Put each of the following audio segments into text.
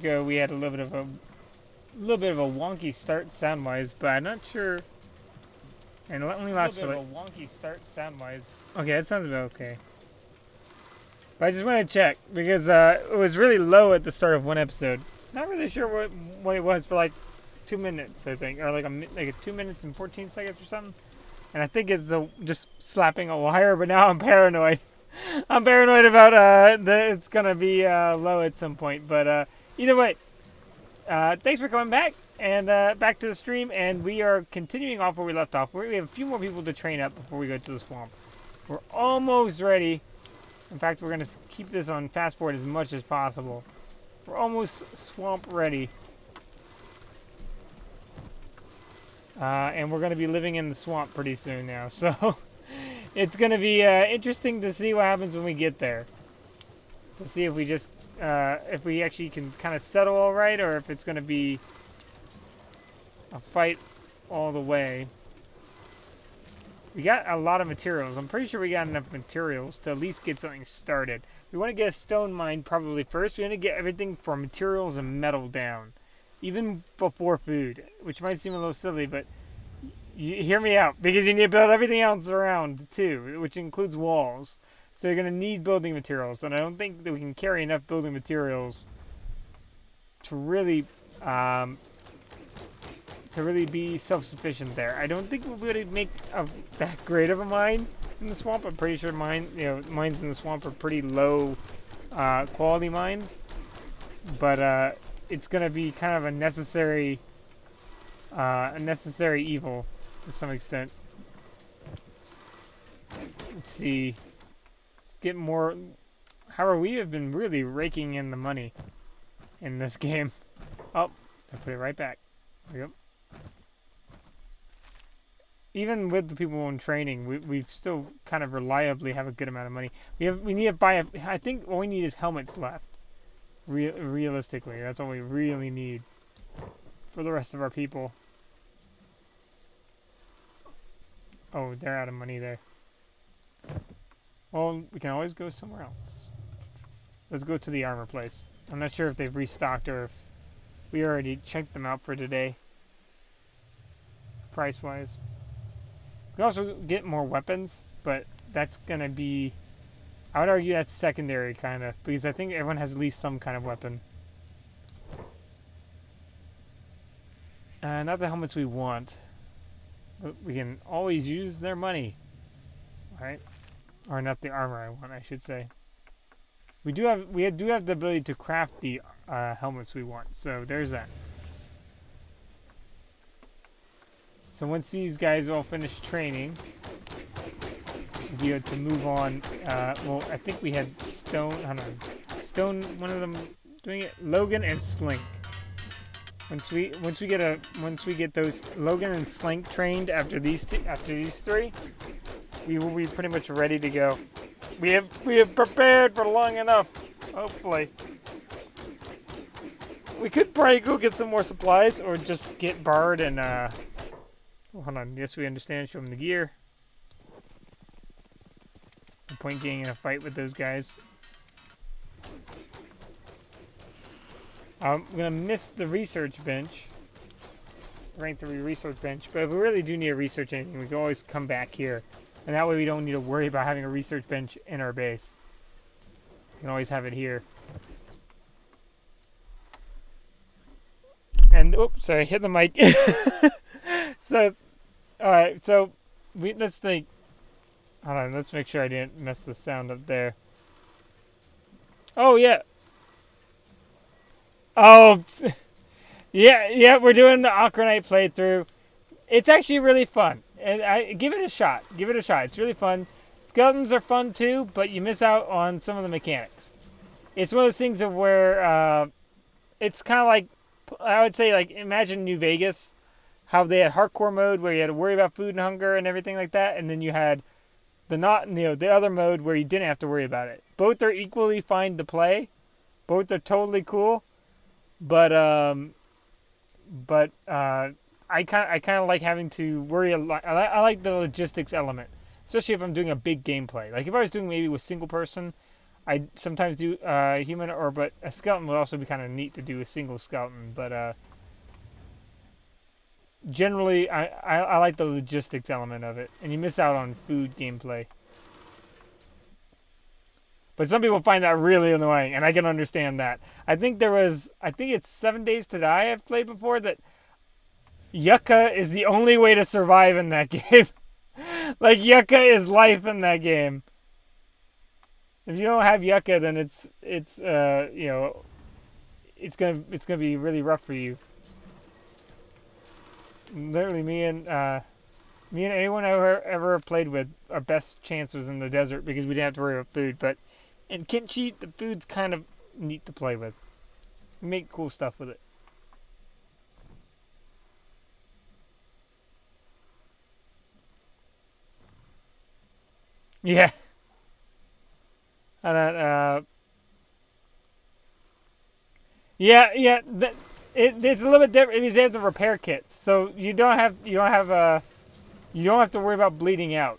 Ago we had a little bit of a wonky start sound wise, but I'm not sure. And it only lasts for like a wonky start sound wise. Okay, that sounds about okay. But I just want to check because it was really low at the start of one episode. Not really sure what it was for like 2 minutes, I think, or like a 2 minutes and 14 seconds or something. And I think it's just slapping a wire. But now I'm paranoid. I'm paranoid about that it's gonna be low at some point. But either way, thanks for coming back and back to the stream. And we are continuing off where we left off. We have a few more people to train up before we go to the swamp. We're almost ready. In fact, we're going to keep this on fast forward as much as possible. We're almost swamp ready. And we're going to be living in the swamp pretty soon now. So it's going to be interesting to see what happens when we get there. To see if we just, if we actually can kind of settle all right, or if it's going to be a fight all the way. We got a lot of materials. I'm pretty sure we got enough materials to at least get something started. We want to get a stone mine probably first. We want to get everything for materials and metal down. Even before food. Which might seem a little silly, but you hear me out. Because you need to build everything else around too. Which includes walls. So you're going to need building materials. And I don't think that we can carry enough building materials to really be self-sufficient there. I don't think we'll be able to make that great of a mine in the swamp. I'm pretty sure mines in the swamp are pretty low quality mines. But it's going to be kind of a necessary evil to some extent. Let's see. Get more. However, we have been really raking in the money in this game. Oh, I put it right back. There we go. Even with the people in training, we still kind of reliably have a good amount of money. We need to buy I think all we need is helmets left. Realistically, that's all we really need for the rest of our people. Oh, they're out of money there. Well, we can always go somewhere else. Let's go to the armor place. I'm not sure if they've restocked or if we already checked them out for today. Price-wise. We can also get more weapons, but that's going to be... I would argue that's secondary, kind of, because I think everyone has at least some kind of weapon. Not the helmets we want, but we can always use their money. Right? Or not the armor I want, I should say. We do have the ability to craft the helmets we want, so there's that. So once these guys all finish training, we'll be able to move on. Well, I think we had Stone. I don't know. Stone. One of them doing it. Logan and Slink. Once we get those Logan and Slink trained after these three, we will be pretty much ready to go. We have prepared for long enough. Hopefully. We could probably go get some more supplies, or just get Bard and well, hold on. Yes, we understand. Show them the gear. No point getting in a fight with those guys. I'm gonna miss the research bench. Rank 3 research bench. But if we really do need to research anything, we can always come back here. And that way we don't need to worry about having a research bench in our base. We can always have it here. And, oops, sorry, hit the mic. So, alright, so, let's think. Hold on, let's make sure I didn't mess the sound up there. Oh, yeah. Oh, yeah, we're doing the Okranite playthrough. It's actually really fun. And give it a shot. Give it a shot. It's really fun. Skeletons are fun too, but you miss out on some of the mechanics. It's one of those things of where it's kind of like, I would say, like, imagine New Vegas, how they had hardcore mode where you had to worry about food and hunger and everything like that, and then you had the other mode where you didn't have to worry about it. Both are equally fine to play. Both are totally cool, but I kind of like having to worry a lot. I like the logistics element, especially if I'm doing a big gameplay. Like if I was doing maybe with single person, I sometimes do human, but a skeleton would also be kind of neat to do a single skeleton. But generally, I like the logistics element of it, and you miss out on food gameplay. But some people find that really annoying, and I can understand that. I think it's 7 Days to Die I've played before that yucca is the only way to survive in that game. Like, yucca is life in that game. If you don't have yucca, then it's gonna be really rough for you. Literally, me and anyone I ever played with, our best chance was in the desert because we didn't have to worry about food. But in Kenshi, the food's kind of neat to play with. You make cool stuff with it. Yeah. And yeah. It's a little bit different because they have the repair kits, so you don't have to worry about bleeding out.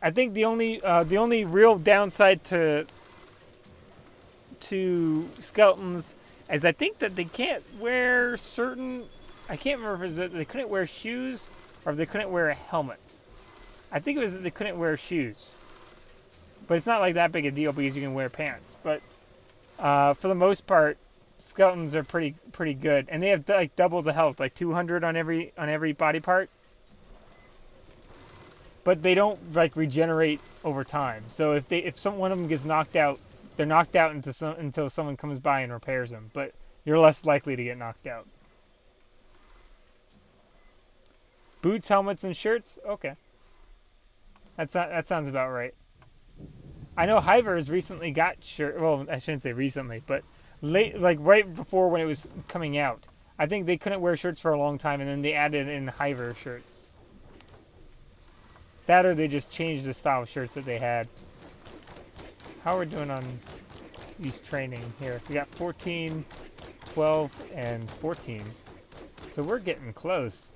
I think the only real downside to skeletons is I think that they can't wear certain. I can't remember if they couldn't wear shoes or if they couldn't wear helmets. I think it was that they couldn't wear shoes, but it's not like that big a deal because you can wear pants. But for the most part, skeletons are pretty good, and they have like double the health, like 200 on every body part. But they don't like regenerate over time. So if one of them gets knocked out, they're knocked out until someone comes by and repairs them. But you're less likely to get knocked out. Boots, helmets, and shirts. Okay, that sounds about right. I know Hivers recently got shirt. Well, I shouldn't say recently, but late, like right before when it was coming out. I think they couldn't wear shirts for a long time, and then they added in Hiver shirts. That or they just changed the style of shirts that they had. How are we doing on these training here? We got 14, 12, and 14. So we're getting close.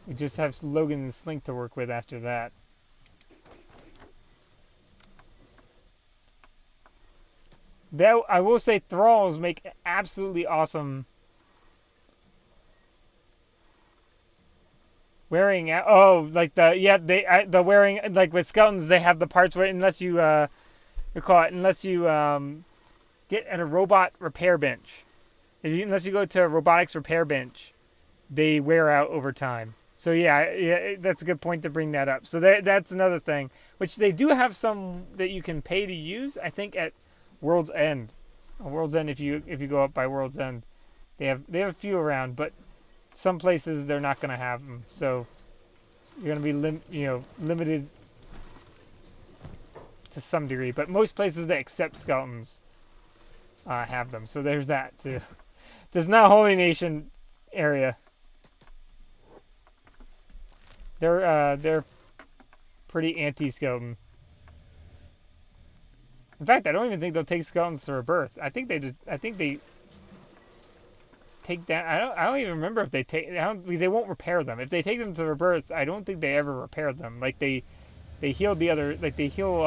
We just have Logan and Slink to work with after that. I will say thralls make absolutely awesome wearing out. Oh, like the wearing, like with skeletons, they have the parts where unless you get at a robot repair bench. Unless you go to a robotics repair bench, they wear out over time. So yeah, that's a good point to bring that up. So that's another thing, which they do have some that you can pay to use. I think at World's End. World's End, if you go up by World's End, they have a few around, but some places they're not going to have them. So you're going to be limited to some degree. But most places that accept skeletons have them. So there's that too. Just not Holy Nation area. They're pretty anti-skeleton. In fact, I don't even think they'll take skeletons to rebirth. I think they take down. I don't even remember if they take. Because they won't repair them. If they take them to rebirth, I don't think they ever repair them. Like they heal the other. Like they heal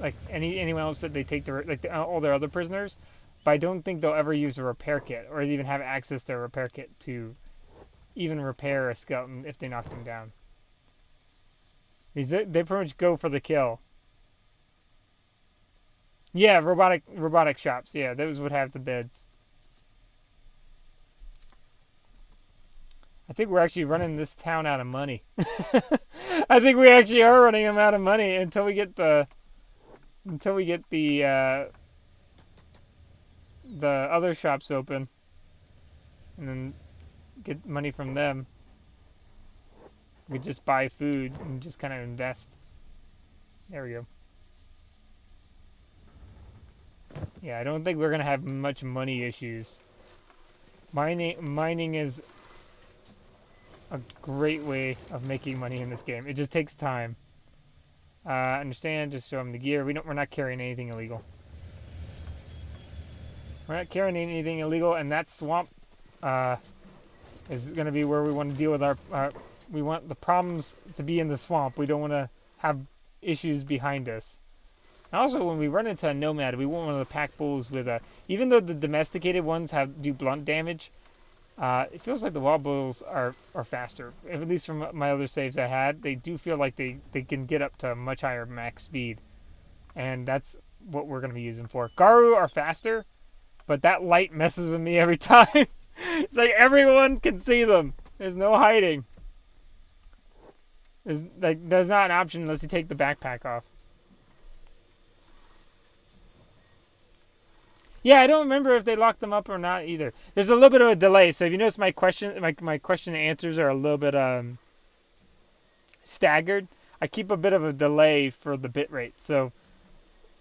like anyone else that they take to all their other prisoners. But I don't think they'll ever use a repair kit or even have access to a repair kit to even repair a skeleton if they knock them down. Because they pretty much go for the kill. Yeah, robotic shops. Yeah, those would have the beds. I think we're actually running this town out of money. I think we actually are running them out of money until we get the other shops open, and then get money from them. We just buy food and just kind of invest. There we go. Yeah, I don't think we're gonna have much money issues. Mining is a great way of making money in this game. It just takes time. Understand? Just show them the gear. We're not carrying anything illegal. We're not carrying anything illegal, and that swamp is gonna be where we want to deal with our. We want the problems to be in the swamp. We don't want to have issues behind us. And also, when we run into a nomad, we want one of the pack bulls with a. Even though the domesticated ones do blunt damage, it feels like the wild bulls are faster. At least from my other saves I had, they do feel like they can get up to much higher max speed, and that's what we're gonna be using for. Garu are faster, but that light messes with me every time. It's like everyone can see them. There's no hiding. There's not an option unless you take the backpack off. Yeah, I don't remember if they locked them up or not either. There's a little bit of a delay, so if you notice my question and answers are a little bit staggered. I keep a bit of a delay for the bit rate, so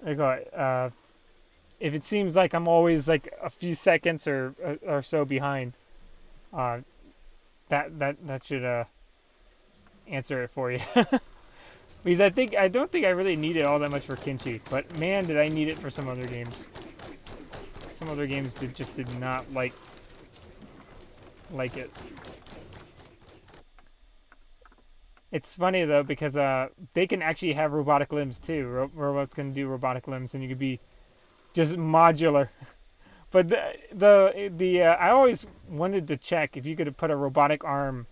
if it seems like I'm always like a few seconds or so behind, that should answer it for you. Because I don't think I really need it all that much for Kenshi, but man, did I need it for some other games. Some other games just did not like it. It's funny though because they can actually have robotic limbs too. Robots can do robotic limbs, and you could be just modular. But I always wanted to check if you could put a robotic arm,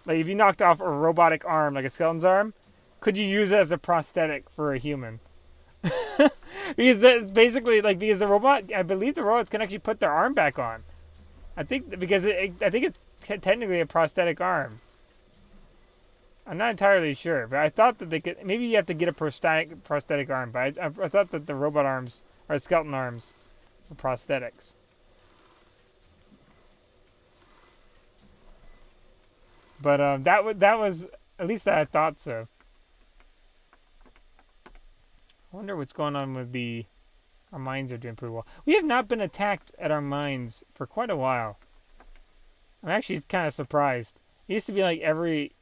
like if you knocked off a robotic arm, like a skeleton's arm, could you use it as a prosthetic for a human? Because that's basically like because the robot, I believe the robots can actually put their arm back on. I think because I think it's technically a prosthetic arm. I'm not entirely sure, but I thought that they could. Maybe you have to get a prosthetic arm, but I thought that the robot arms or skeleton arms were prosthetics. But that was at least I thought so. I wonder what's going on with our mines are doing pretty well. We have not been attacked at our mines for quite a while. I'm actually kind of surprised. It used to be like every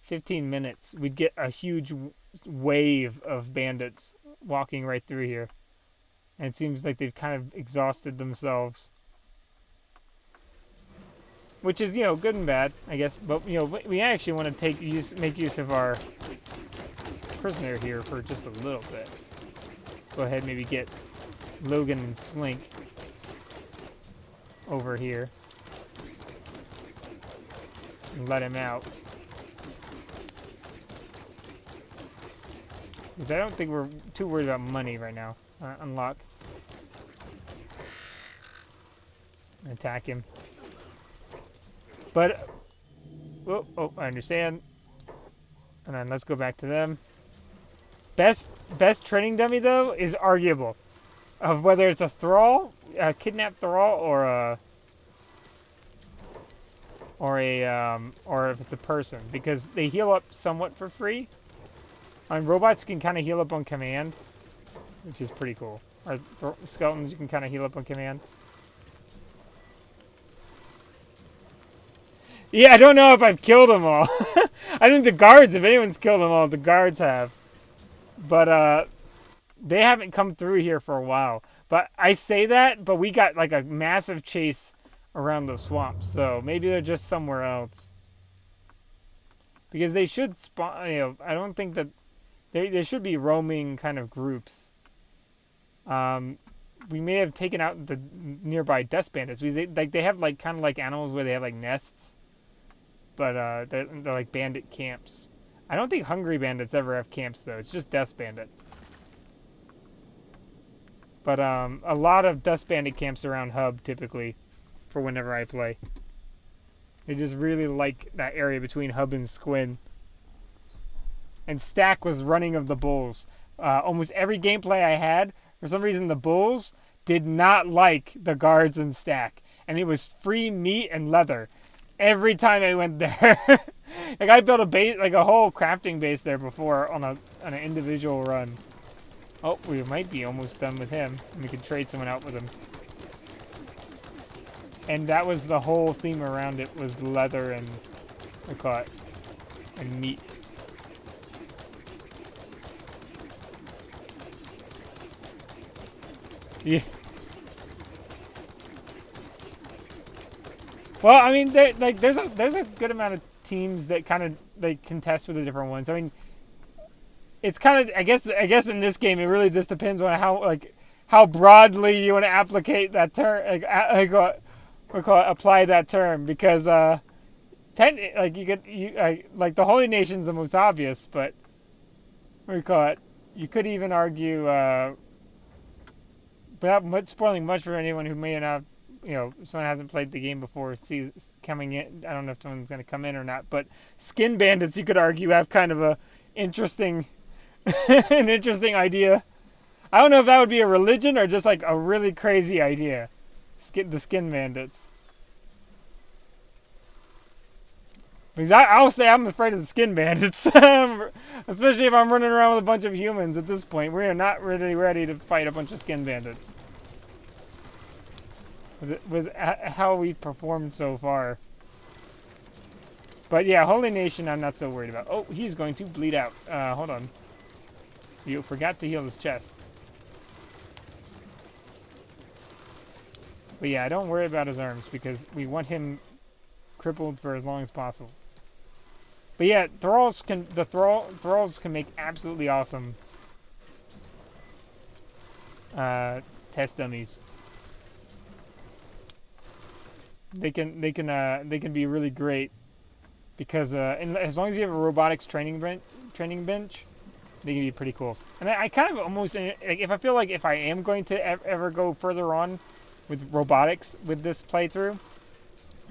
15 minutes we'd get a huge wave of bandits walking right through here. And it seems like they've kind of exhausted themselves. Which is, good and bad, I guess. But, we actually want to make use of our prisoner here for just a little bit. Go ahead, maybe get Logan and Slink over here and let him out. Because I don't think we're too worried about money right now. Unlock. Attack him. But, oh, I understand. And then let's go back to them. Best training dummy though is arguable, of whether it's a thrall, a kidnapped thrall, or if it's a person, because they heal up somewhat for free. And robots can kind of heal up on command, which is pretty cool. Or skeletons you can kind of heal up on command. Yeah, I don't know if I've killed them all. I think the guards, if anyone's killed them all, the guards have. But they haven't come through here for a while. But I say that, but we got like a massive chase around the swamp. So maybe they're just somewhere else. Because they should spawn, I don't think that they should be roaming kind of groups. We may have taken out the nearby dust bandits. They have like kind of like animals where they have like nests. But they're like bandit camps. I don't think hungry bandits ever have camps though. It's just dust bandits. But a lot of dust bandit camps around Hub typically, for whenever I play. They just really like that area between Hub and Squin. And Stack was running of the bulls. Almost every gameplay I had, for some reason the bulls did not like the guards and Stack. And it was free meat and leather every time I went there. Like I built a base, like a whole crafting base there before on an individual run. Oh, we might be almost done with him. We could trade someone out with him. And that was the whole theme around it, was leather and and meat. Yeah. Well, I mean, there's a good amount of teams that kind of contest with the different ones. I mean, it's kind of, I guess in this game it really just depends on how broadly you want to applicate that term, apply that term, because like the Holy Nation's the most obvious, but you could even argue, without spoiling much for anyone who may not, someone hasn't played the game before, sees coming in. I don't know if someone's going to come in or not, but skin bandits, you could argue, have kind of a interesting, an interesting idea. I don't know if that would be a religion or just like a really crazy idea. The skin bandits. Because I'll say I'm afraid of the skin bandits, especially if I'm running around with a bunch of humans. At this point, we are not really ready to fight a bunch of skin bandits. With how we've performed so far. But yeah, Holy Nation, I'm not so worried about. Oh, he's going to bleed out. Hold on. You forgot to heal his chest. But yeah, don't worry about his arms because we want him crippled for as long as possible. But yeah, thralls can make absolutely awesome test dummies. They can be really great because and as long as you have a robotics training bench, they can be pretty cool. And I kind of almost, like, if I feel like if I am going to ever go further on with robotics with this playthrough,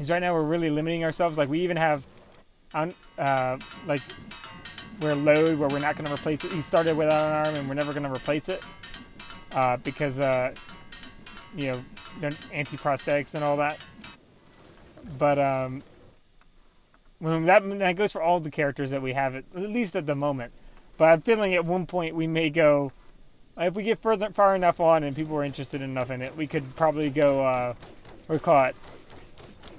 is right now we're really limiting ourselves. Like we even have like we're load where we're not going to replace it. He started without an arm and we're never going to replace it because anti-prosthetics and all that. But that goes for all the characters that we have at least at the moment. But I'm feeling at one point we may go, if we get far enough on and people are interested enough in it, we could probably go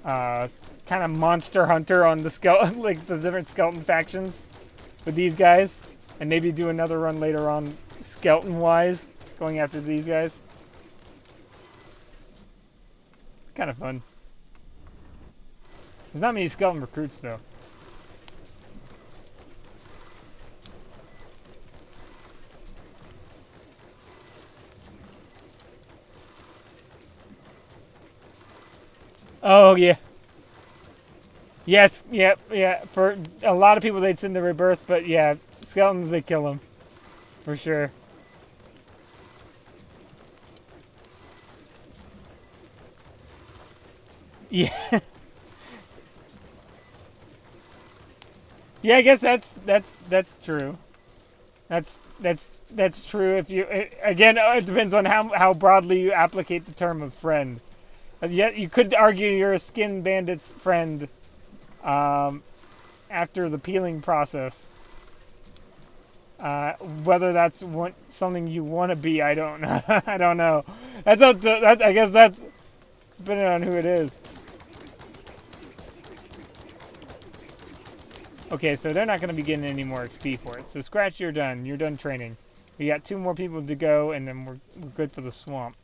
kind of monster hunter on the skeleton, like the different skeleton factions with these guys, and maybe do another run later on skeleton wise going after these guys. Kind of fun. There's not many skeleton recruits though. Oh yeah. Yes, yeah. For a lot of people, they'd send the rebirth, but yeah, skeletons, they kill them. For sure. Yeah. Yeah, I guess that's true. That's true. If you again, it depends on how broadly you applicate the term of friend. Yet you could argue you're a skin bandit's friend. After the peeling process, whether that's something you want to be, I don't know. I don't know. That's up to that. I guess that's depending on who it is. Okay, so they're not going to be getting any more XP for it. So Scratch, you're done. You're done training. We got 2 more people to go, and then we're good for the swamp.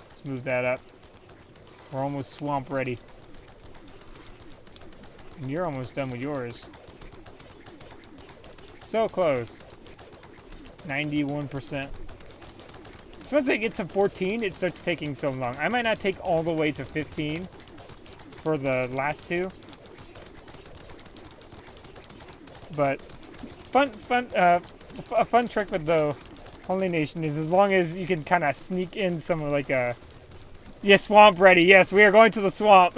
Let's move that up. We're almost swamp ready. And you're almost done with yours. So close. 91%. So once they get to 14, it starts taking so long. I might not take all the way to 15 for the last 2. But a fun trick with the Holy Nation is as long as you can kind of sneak in some like a... Yeah, swamp ready. Yes, we are going to the swamp.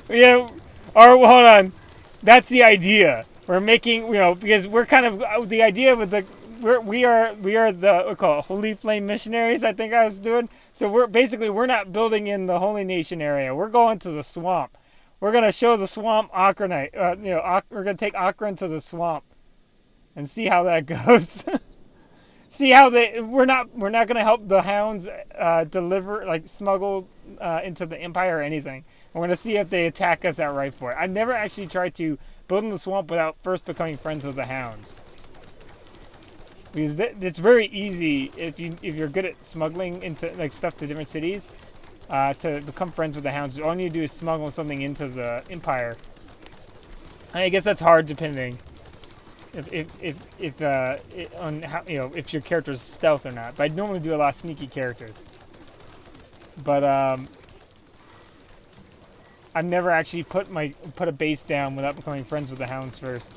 Yeah, or hold on. That's the idea. We're making, because we're kind of the idea with the we are the Holy Flame missionaries. I think I was doing. So we're not building in the Holy Nation area. We're going to the swamp. We're gonna show the swamp Okranite. We're gonna take Okran to the swamp and see how that goes. See how we're not going to help the hounds smuggle into the Empire or anything. We're going to see if they attack us outright for it. I've never actually tried to build in the swamp without first becoming friends with the hounds. Because it's very easy if you're good at smuggling into stuff to different cities, to become friends with the hounds. All you need to do is smuggle something into the Empire, I guess that's hard depending on how, if your character's stealth or not. But I normally do a lot of sneaky characters. But I've never actually put a base down without becoming friends with the hounds first.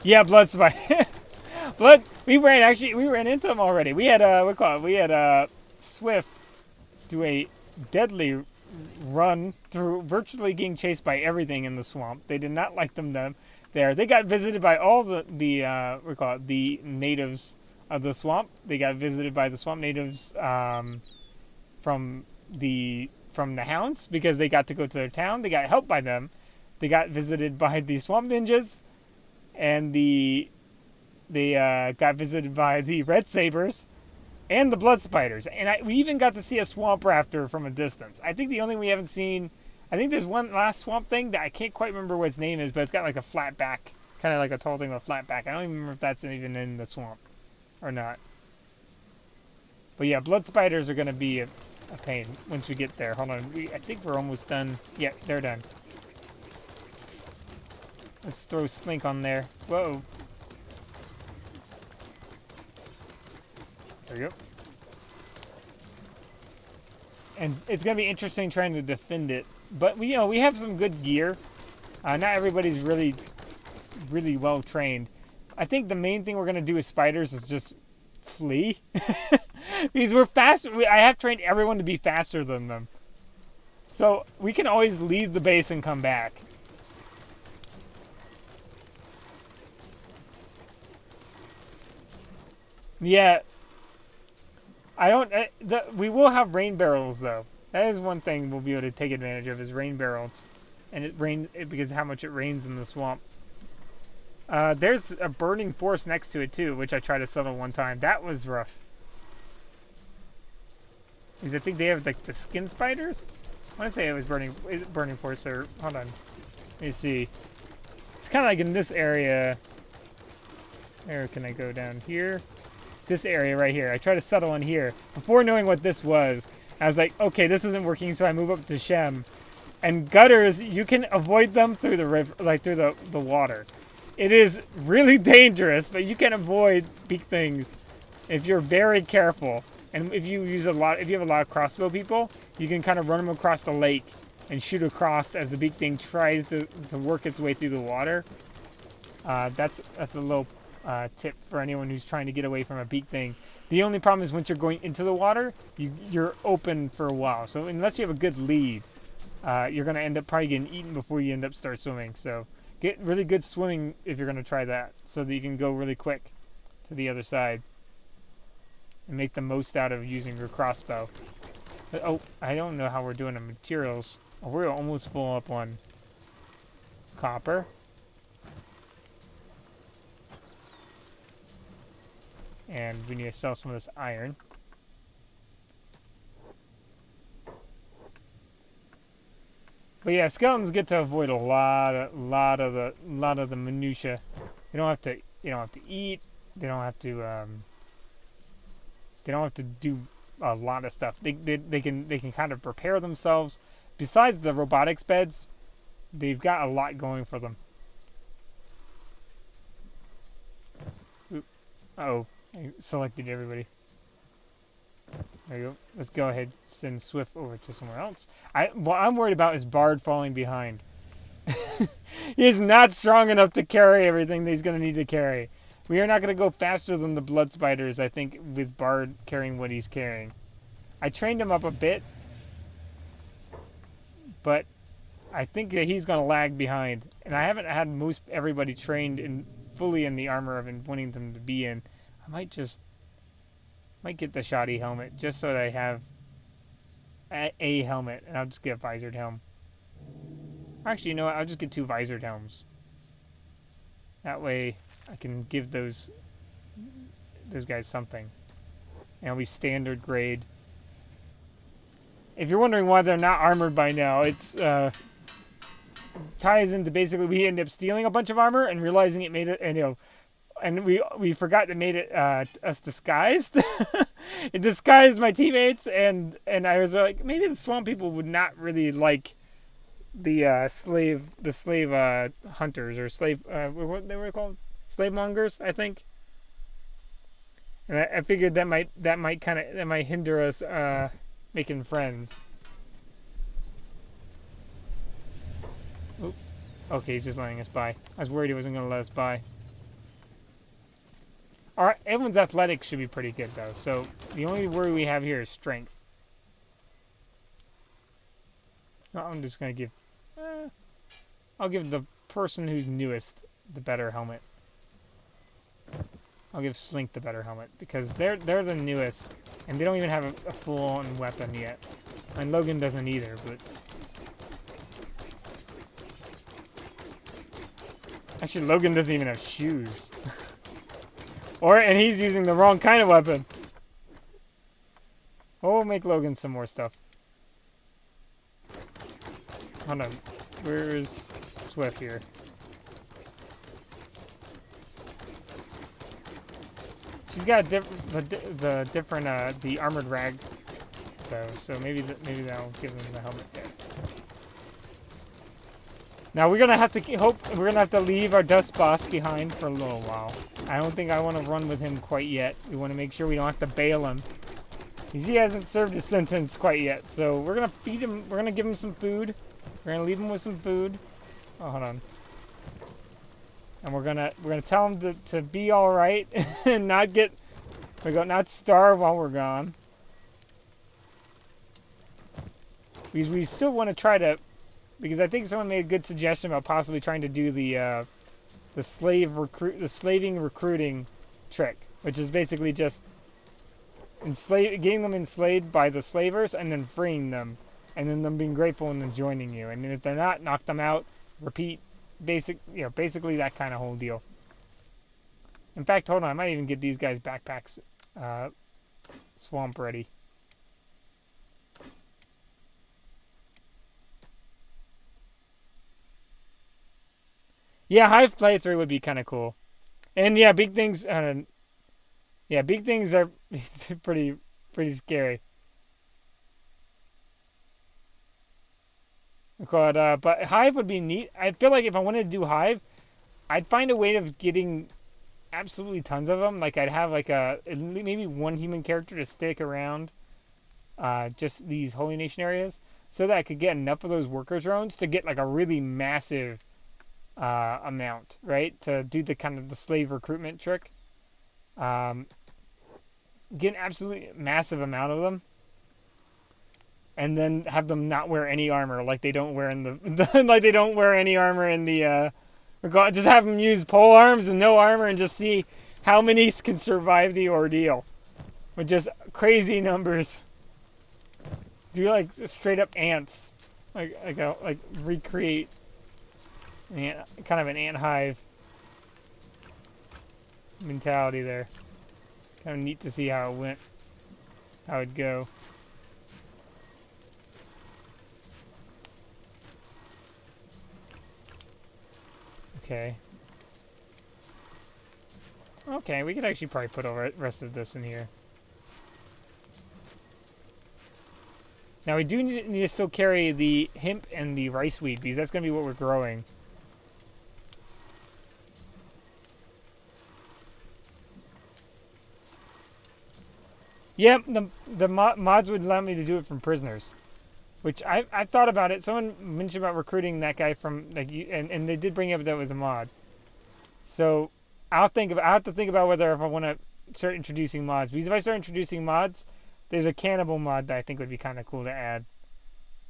Yeah, blood spider. Blood. We ran into them already. We had Swift do a deadly run through, virtually getting chased by everything in the swamp. They did not like them there. They got visited by all the natives of the swamp. They got visited by the swamp natives from the hounds because they got to go to their town. They got helped by them. They got visited by the swamp ninjas, and they got visited by the red sabers and the blood spiders. And we even got to see a swamp raptor from a distance. I think the only we haven't seen, I think there's one last swamp thing that I can't quite remember what its name is, but it's got like a flat back, kind of like a tall thing with a flat back. I don't even remember if that's even in the swamp or not. But yeah, blood spiders are going to be a pain once we get there. Hold on, I think we're almost done. Yeah, they're done. Let's throw Slink on there. Whoa. There we go. And it's going to be interesting trying to defend it. But, we have some good gear. Not everybody's really, really well trained. I think the main thing we're going to do with spiders is just flee. Because we're fast. I have trained everyone to be faster than them. So, we can always leave the base and come back. Yeah. We will have rain barrels though. That is one thing we'll be able to take advantage of is rain barrels, and because of how much it rains in the swamp. There's a burning forest next to it too, which I tried to settle one time. That was rough. Because I think they have like the skin spiders. I want to say it was burning forest. Or hold on, let me see. It's kind of like in this area. Where can I go down here? This area right here. I tried to settle in here before knowing what this was. I was like, okay, this isn't working, so I move up to Shem. And gutters, you can avoid them through the river, like through the water. It is really dangerous, but you can avoid big things if you're very careful. And if you have a lot of crossbow people, you can kind of run them across the lake and shoot across as the big thing tries to work its way through the water. That's a little tip for anyone who's trying to get away from a beak thing. The only problem is once you're going into the water, you're open for a while. So unless you have a good lead, you're going to end up probably getting eaten before you end up start swimming. So get really good swimming if you're going to try that, so that you can go really quick to the other side and make the most out of using your crossbow. But, oh, I don't know how we're doing on materials. Oh, we're almost full up on copper. And we need to sell some of this iron. But yeah, skeletons get to avoid a lot of the minutia. They don't have to eat. They don't have to do a lot of stuff. They can kind of prepare themselves. Besides the robotics beds, they've got a lot going for them. Oop. Uh-oh. I selected everybody. There you go. Let's go ahead, send Swift over to somewhere else. What I'm worried about is Bard falling behind. He's not strong enough to carry everything that he's going to need to carry. We are not going to go faster than the blood spiders, I think, with Bard carrying what he's carrying. I trained him up a bit, but I think that he's going to lag behind. And I haven't had most everybody trained fully in the armor I've been wanting them to be in. I might get the shoddy helmet just so that I have a helmet, and I'll just get a visored helm. Actually, you know what? I'll just get 2 visored helms. That way, I can give those guys something. And it'll be standard grade. If you're wondering why they're not armored by now, it's ties into basically we ended up stealing a bunch of armor and realizing it made it, and we forgot it made it us disguised. It disguised my teammates, and I was like, maybe the swamp people would not really like the slave hunters or slave what they were called, slave mongers, I think. And I figured that might hinder us making friends. Oop. Okay, he's just letting us by. I was worried he wasn't gonna let us by. Alright, everyone's athletics should be pretty good though. So the only worry we have here is strength. No, I'm just gonna give. I'll give the person who's newest the better helmet. I'll give Slink the better helmet because they're the newest and they don't even have a full-on weapon yet. And Logan doesn't either, but actually Logan doesn't even have shoes. And he's using the wrong kind of weapon. Oh, we'll make Logan some more stuff. Hold on, where's Swift here? She's got the armored rag though, so maybe that'll give him the helmet there. Now we're gonna have to leave our dust boss behind for a little while. I don't think I want to run with him quite yet. We want to make sure we don't have to bail him. He hasn't served his sentence quite yet, so we're gonna feed him. We're gonna give him some food. We're gonna leave him with some food. Oh, hold on. And we're gonna tell him to be all right and not starve while we're gone. Because we still want to try to, because I think someone made a good suggestion about possibly trying to do the slaving recruiting trick, which is basically just getting them enslaved by the slavers and then freeing them, and then them being grateful and then joining you, and then if they're not, knock them out, repeat. Basically that kind of whole deal. In fact, hold on, I might even get these guys backpacks swamp ready. Yeah, Hive playthrough would be kind of cool. And yeah, big things big things are pretty scary. But Hive would be neat. I feel like if I wanted to do Hive, I'd find a way of getting absolutely tons of them. Like I'd have like maybe one human character to stick around just these Holy Nation areas so that I could get enough of those worker drones to get like a really massive amount, right? To do the kind of the slave recruitment trick. Get an absolutely massive amount of them. And then have them not wear any armor, like they don't wear in the like they don't wear any armor in the just have them use pole arms and no armor, and just see how many can survive the ordeal with just crazy numbers. Do like straight up ants, like recreate kind of an ant hive mentality there. Kind of neat to see how it went, how it'd go. Okay, we could actually probably put all the rest of this in here. Now we do need to still carry the hemp and the rice weed, because that's going to be what we're growing. Yep, the mods would allow me to do it from prisoners. Which I've thought about it. Someone mentioned about recruiting that guy from and they did bring up that was a mod. So I'll have to think about whether if I want to start introducing mods. Because if I start introducing mods, there's a cannibal mod that I think would be kind of cool to add.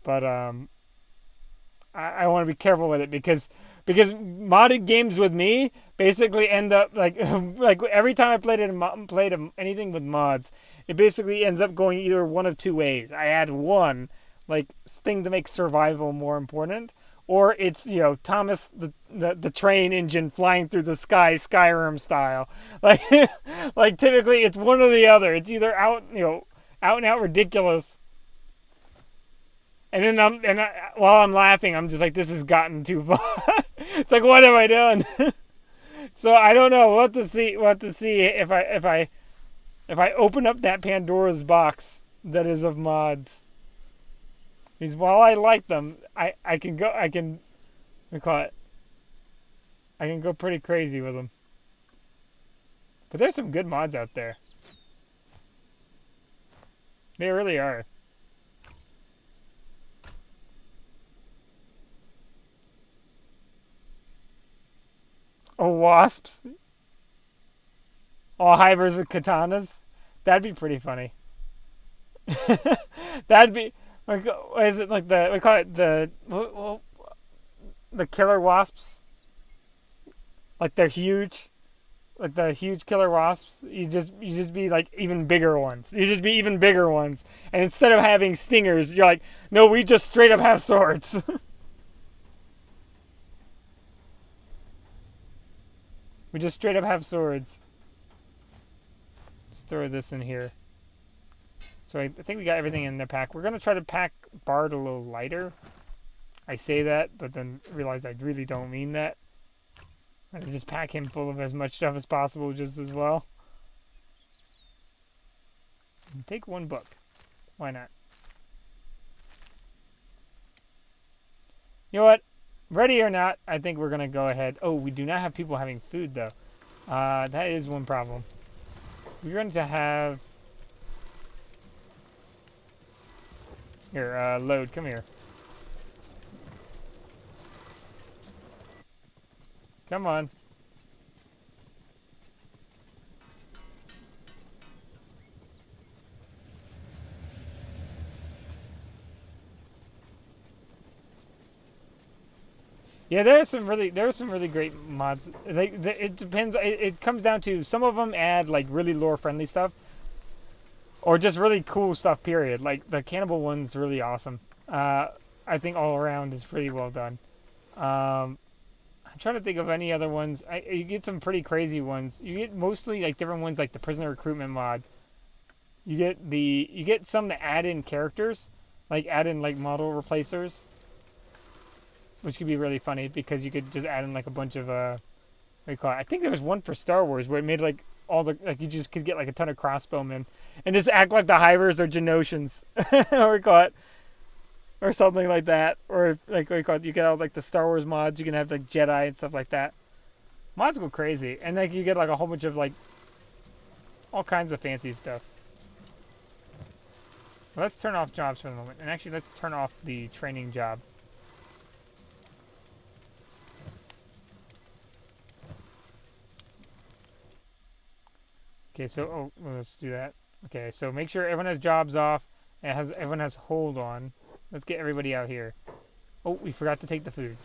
But I want to be careful with it because modded games with me basically end up like every time I played anything with mods, it basically ends up going either one of two ways. I add one thing to make survival more important, or it's Thomas the train engine flying through the sky, Skyrim style. Like typically it's one or the other. It's either out and out ridiculous, and then while I'm laughing, I'm just like, this has gotten too far. It's like, what have I done? So I don't know what to see if I open up that Pandora's box that is of mods. While I like them, I can go, we call it, I can go pretty crazy with them. But there's some good mods out there. They really are. Oh, wasps. All hivers with katanas. That'd be pretty funny. That'd be like, is it like we call it the killer wasps? Like they're huge, like the huge killer wasps. You just be like even bigger ones. You just be even bigger ones, and instead of having stingers, you're like, no, we just straight up have swords. We just straight up have swords. Let's throw this in here. So I think we got everything in the pack. We're going to try to pack Bard a little lighter. I say that, but then realize I really don't mean that. I'm going to just pack him full of as much stuff as possible just as well. And take one book. Why not? You know what? Ready or not, I think we're going to go ahead. Oh, we do not have people having food, though. That is one problem. We're going to have... Here, load, come here. Come on. Yeah, there are some really great mods. It depends. It comes down to some of them add like really lore friendly stuff, or just really cool stuff. Period. Like the cannibal one's really awesome. I think all around is pretty well done. I'm trying to think of any other ones. You get some pretty crazy ones. You get mostly like different ones, like the prisoner recruitment mod. You get some that add in characters, like add in like model replacers, which could be really funny because you could just add in like a bunch of what do you call it? I think there was one for Star Wars where it made like all the like you just could get like a ton of crossbowmen and just act like the Hivers or Genosians or call it, or something like that, or like what do you call it? You get all like the Star Wars mods. You can have like Jedi and stuff like that. Mods go crazy, and like you get like a whole bunch of like all kinds of fancy stuff. Well, let's turn off jobs for the moment, and actually let's turn off the training job. Okay, so well, let's do that. Okay, so make sure everyone has jobs off and everyone has hold on. Let's get everybody out here. Oh, we forgot to take the food.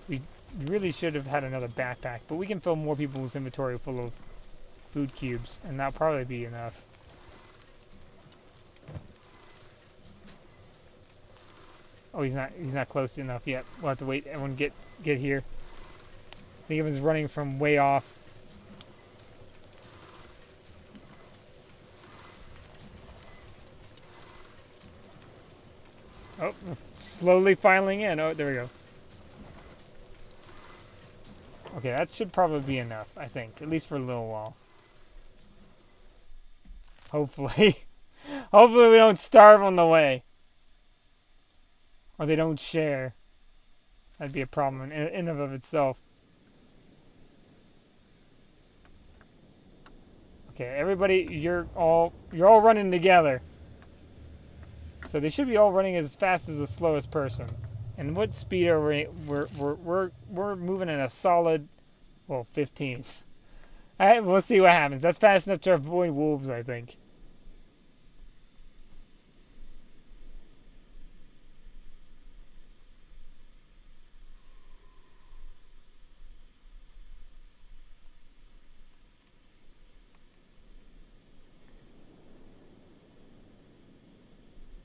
We really should have had another backpack, but we can fill more people's inventory full of food cubes, and that'll probably be enough. Oh, he's not close enough yet. We'll have to wait. Everyone get here. I think everyone's running from way off. Oh, slowly filing in. Oh, there we go. Okay, that should probably be enough, I think. At least for a little while. Hopefully. Hopefully we don't starve on the way. Or they don't share. That'd be a problem in and of itself. Okay, everybody, you're all running together. So they should be all running as fast as the slowest person. And what speed are we're moving at a solid, well, 15. All right, we'll see what happens. That's fast enough to avoid wolves, I think.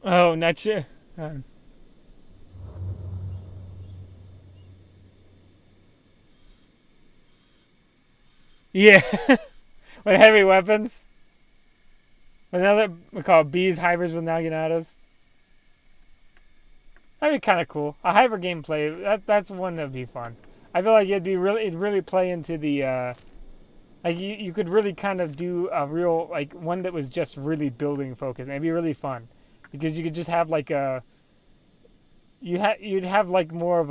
Oh, not sure. Yeah. With heavy weapons. Another, we call it bees, hivers with naginatas. That'd be kind of cool. A hiver gameplay. That's one that'd be fun. I feel like it'd really play into the like you could really kind of do a real like one that was just really building focus. And it'd be really fun because you could just have like a you'd have like more of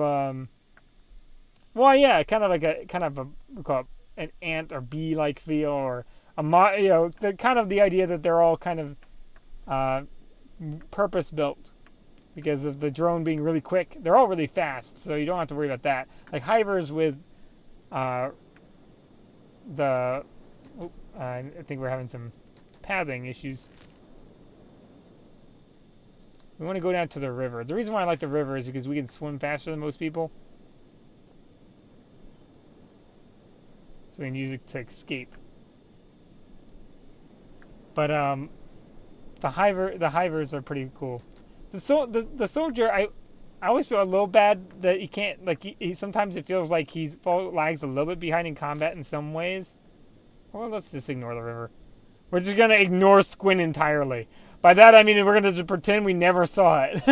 well, yeah, kind of a we call it an ant or bee like feel, or the kind of the idea that they're all kind of purpose built because of the drone being really quick. They're all really fast, so you don't have to worry about that. Like hivers with the I think we're having some pathing issues. We want to go down to the river. The reason why I like the river is because we can swim faster than most people. So we can use it to escape. But the hivers are pretty cool. The soldier, I always feel a little bad that he can't, like, he sometimes it feels like he lags a little bit behind in combat in some ways. Well, let's just ignore the river. We're just gonna ignore Squin entirely. By that I mean we're gonna just pretend we never saw it.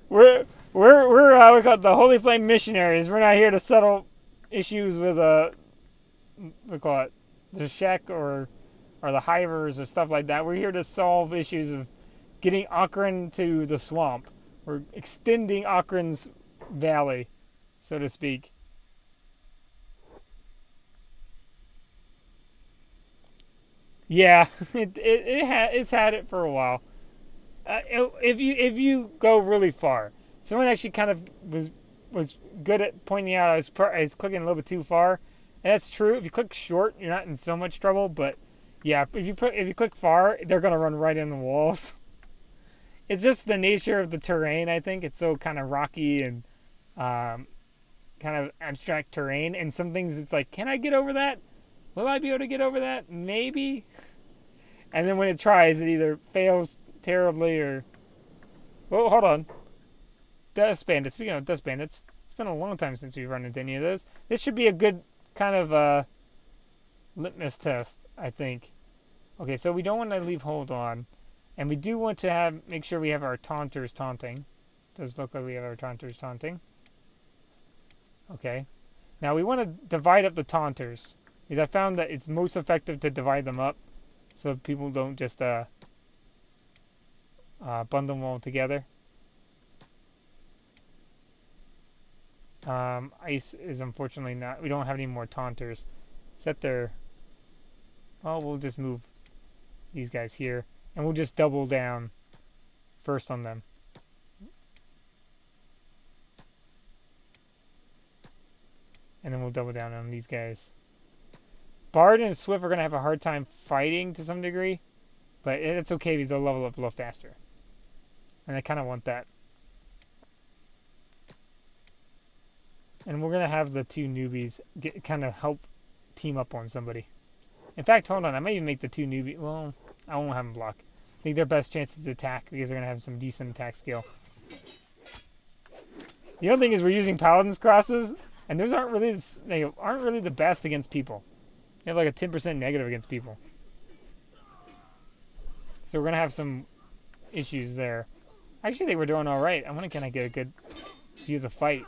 we're we call it the Holy Flame missionaries. We're not here to settle issues with we call it the Shek or the hivers or stuff like that. We're here to solve issues of getting Okran to the swamp. We're extending Okran's valley, so to speak. Yeah, it's had it for a while. If you go really far, someone actually kind of was good at pointing out I was clicking a little bit too far, and that's true. If you click short, you're not in so much trouble. But yeah, if you click far, they're gonna run right in the walls. It's just the nature of the terrain. I think it's so kind of rocky and kind of abstract terrain, and some things it's like, can I get over that? Will I be able to get over that? Maybe. And then when it tries, it either fails terribly or... Well, hold on. Dust Bandits. Speaking of Dust Bandits, it's been a long time since we've run into any of those. This should be a good kind of litmus test, I think. Okay, so we don't want to leave hold on. And we do want to make sure we have our taunters taunting. Does look like we have our taunters taunting. Okay. Now we want to divide up the taunters. Because I found that it's most effective to divide them up so people don't just bundle them all together. Ice is unfortunately not... We don't have any more taunters. Set their... Well, we'll just move these guys here. And we'll just double down first on them. And then we'll double down on these guys. Bard and Swift are going to have a hard time fighting to some degree. But it's okay because they'll level up a little faster. And I kind of want that. And we're going to have the two newbies kind of help team up on somebody. In fact, hold on. I might even make the two newbies... Well, I won't have them block. I think their best chance is to attack because they're going to have some decent attack skill. The other thing is we're using Paladin's crosses. And those aren't really the best against people. They have like a 10% negative against people. So we're going to have some issues there. Actually, they were doing alright. I want to kind of get a good view of the fight.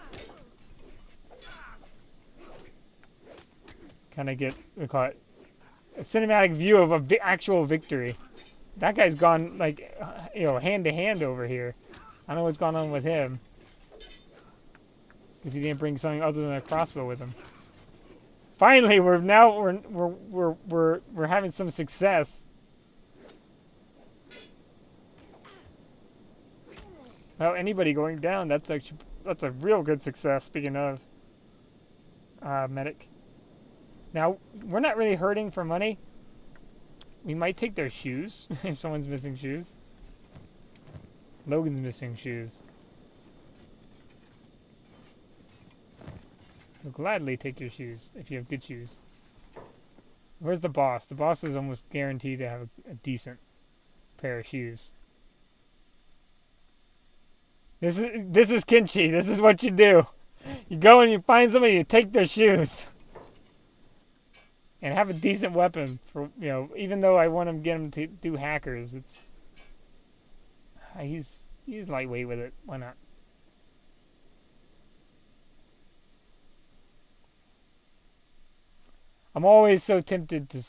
Kind of get, we call it, a cinematic view of an actual victory. That guy's gone, like, hand to hand over here. I don't know what's going on with him. Because he didn't bring something other than a crossbow with him. Finally, we're having some success. Well, anybody going down, that's a real good success. Speaking of medic. Now, we're not really hurting for money. We might take their shoes if someone's missing shoes. Logan's missing shoes. We'll gladly take your shoes if you have good shoes. Where's the boss? The boss is almost guaranteed to have a decent pair of shoes. This is Kenshi. This is what you do. You go and you find somebody, you take their shoes. And have a decent weapon for, even though I want to get him to do hackers, it's he's lightweight with it. Why not? I'm always so tempted to...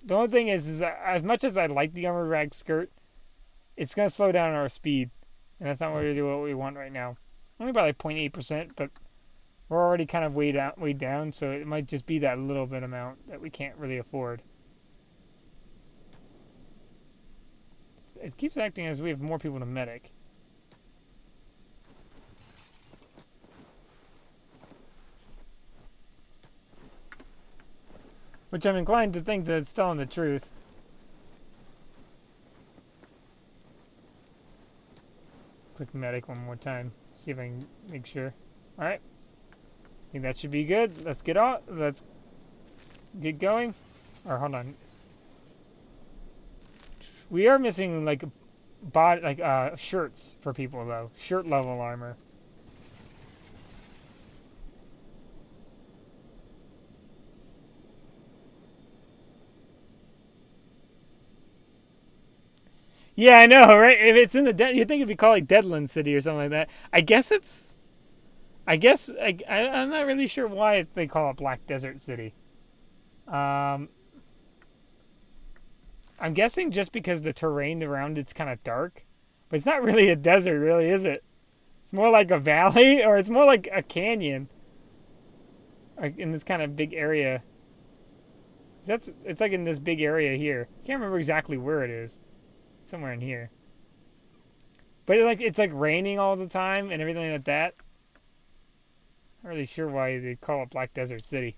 The only thing is that as much as I like the armored rag skirt, it's going to slow down our speed. And that's not really what we want right now. Only by like 0.8%, but we're already kind of weighed down, so it might just be that little bit amount that we can't really afford. It keeps acting as we have more people to medic. Which I'm inclined to think that it's telling the truth. Click medic one more time. See if I can make sure. Alright. I think that should be good. Let's get on. Let's get going. Or hold on. We are missing like shirts for people though. Shirt level armor. Yeah, I know, right? If it's in the you'd think it'd be called like Deadland City or something like that. I guess I'm not really sure why they call it Black Desert City. I'm guessing just because the terrain around it's kind of dark, but it's not really a desert, really, is it? It's more like a valley, or it's more like a canyon, like in this kind of big area. It's like in this big area here. Can't remember exactly where it is. Somewhere in here. But it's like raining all the time and everything like that. Not really sure why they call it Black Desert City.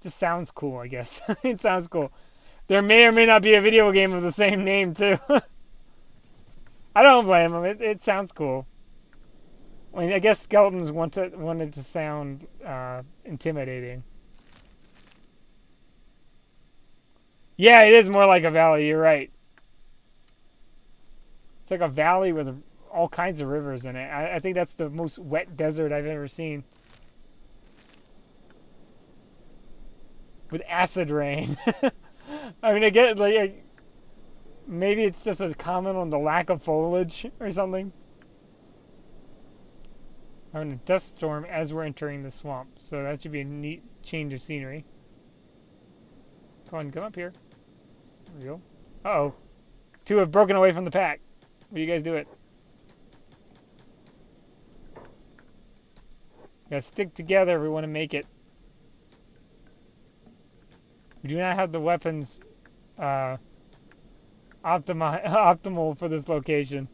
Just sounds cool, I guess. It sounds cool. There may or may not be a video game of the same name too. I don't blame them. It sounds cool. I mean, I guess skeletons wanted to sound intimidating. Yeah, it is more like a valley. You're right. It's like a valley with all kinds of rivers in it. I think that's the most wet desert I've ever seen. With acid rain. I mean, I get like maybe it's just a comment on the lack of foliage or something. Having a dust storm as we're entering the swamp, so that should be a neat change of scenery. Come on, come up here. There we go. Uh-oh. Two have broken away from the pack. What do you guys do it? Gotta stick together if we want to make it. We do not have the weapons optimal for this location.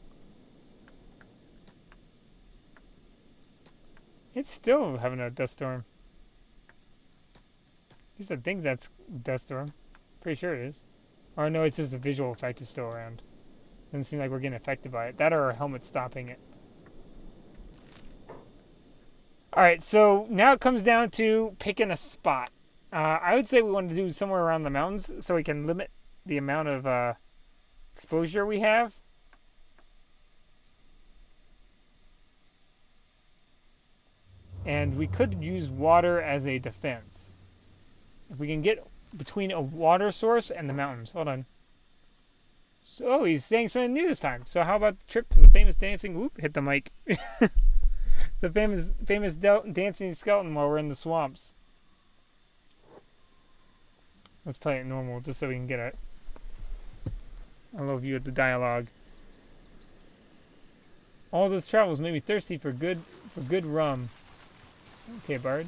It's still having a dust storm. At least I think that's dust storm. Pretty sure it is. Or no, it's just the visual effect is still around. Doesn't seem like we're getting affected by it. That or our helmet stopping it. Alright, so now it comes down to picking a spot. I would say we want to do somewhere around the mountains so we can limit the amount of exposure we have. And we could use water as a defense. If we can get between a water source and the mountains. Hold on. So he's saying something new this time. So how about the trip to the famous dancing... Whoop, hit the mic. The famous dancing skeleton while we're in the swamps. Let's play it normal just so we can get a little view of the dialogue. All those travels made me thirsty for good rum. Okay, Bard.